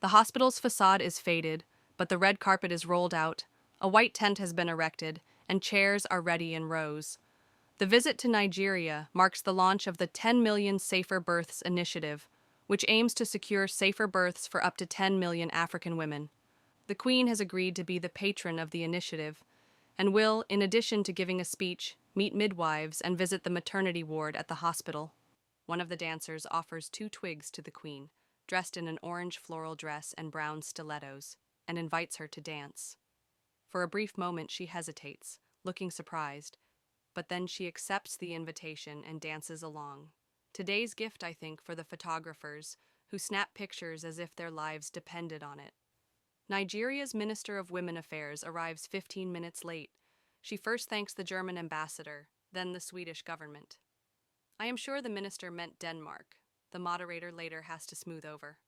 The hospital's facade is faded, but the red carpet is rolled out, a white tent has been erected, and chairs are ready in rows. The visit to Nigeria marks the launch of the 10 Million Safer Births Initiative, which aims to secure safer births for up to 10 million African women. The Queen has agreed to be the patron of the initiative and will, in addition to giving a speech, meet midwives and visit the maternity ward at the hospital. One of the dancers offers 2 twigs to the Queen, dressed in an orange floral dress and brown stilettos, and invites her to dance. For a brief moment she hesitates, looking surprised, but then she accepts the invitation and dances along. Today's gift, I think, for the photographers, who snap pictures as if their lives depended on it. Nigeria's Minister of Women Affairs arrives 15 minutes late. She first thanks the German ambassador, then the Swedish government. I am sure the minister meant Denmark. The moderator later has to smooth over.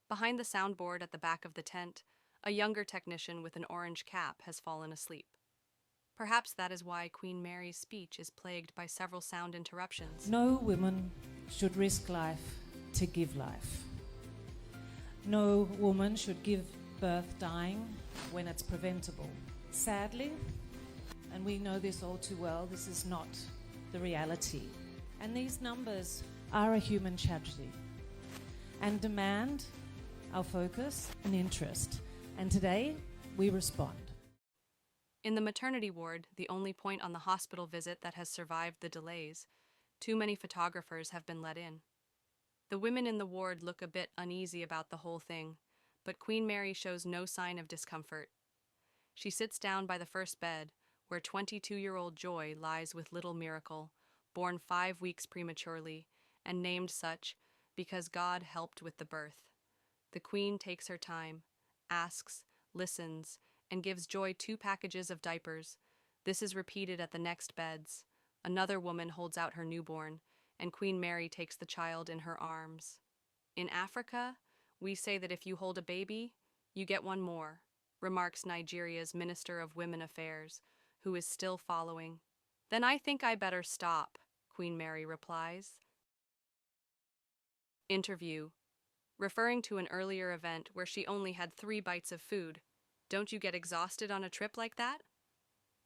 Behind the soundboard at the back of the tent, a younger technician with an orange cap has fallen asleep. Perhaps that is why Queen Mary's speech is plagued by several sound interruptions. No woman should risk life to give life. No woman should give birth dying when it's preventable. Sadly, and we know this all too well, this is not the reality. And these numbers are a human tragedy and demand our focus and interest. And today, we respond. In the maternity ward, the only point on the hospital visit that has survived the delays, too many photographers have been let in. The women in the ward look a bit uneasy about the whole thing, but Queen Mary shows no sign of discomfort. She sits down by the first bed, where 22-year-old Joy lies with little Miracle, born 5 weeks prematurely, and named such because God helped with the birth. The Queen takes her time, asks, listens, and gives Joy 2 packages of diapers. This is repeated at the next beds. Another woman holds out her newborn, and Queen Mary takes the child in her arms. In Africa, we say that if you hold a baby, you get one more, remarks Nigeria's Minister of Women Affairs, who is still following. Then I think I better stop, Queen Mary replies. Interview. Referring to an earlier event where she only had 3 bites of food. Don't you get exhausted on a trip like that?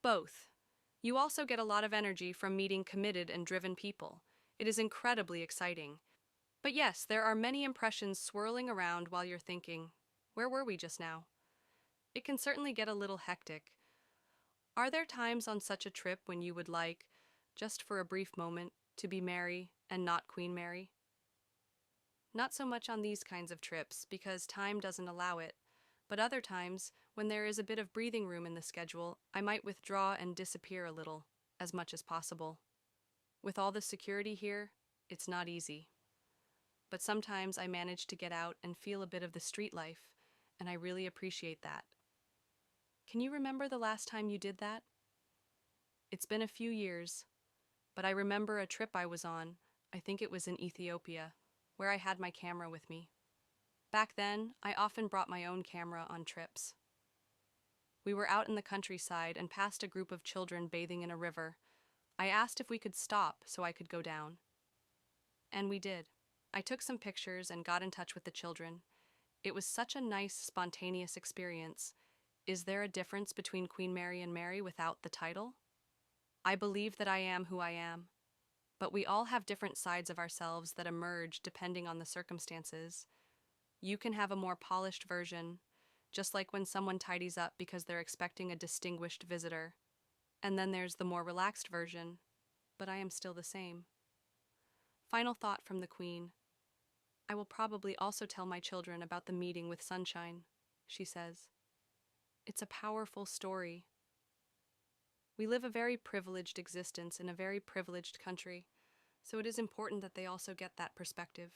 Both. You also get a lot of energy from meeting committed and driven people. It is incredibly exciting. But yes, there are many impressions swirling around while you're thinking, where were we just now? It can certainly get a little hectic. Are there times on such a trip when you would like, just for a brief moment, to be Mary and not Queen Mary? Not so much on these kinds of trips, because time doesn't allow it, but other times, when there is a bit of breathing room in the schedule, I might withdraw and disappear a little, as much as possible. With all the security here, it's not easy. But sometimes I manage to get out and feel a bit of the street life, and I really appreciate that. Can you remember the last time you did that? It's been a few years, but I remember a trip I was on, I think it was in Ethiopia, where I had my camera with me. Back then, I often brought my own camera on trips. We were out in the countryside and passed a group of children bathing in a river. I asked if we could stop so I could go down. And we did. I took some pictures and got in touch with the children. It was such a nice, spontaneous experience. Is there a difference between Queen Mary and Mary without the title? I believe that I am who I am. But we all have different sides of ourselves that emerge depending on the circumstances. You can have a more polished version, just like when someone tidies up because they're expecting a distinguished visitor. And then there's the more relaxed version, but I am still the same. Final thought from the Queen. I will probably also tell my children about the meeting with Sunshine, she says. It's a powerful story. We live a very privileged existence in a very privileged country, so it is important that they also get that perspective.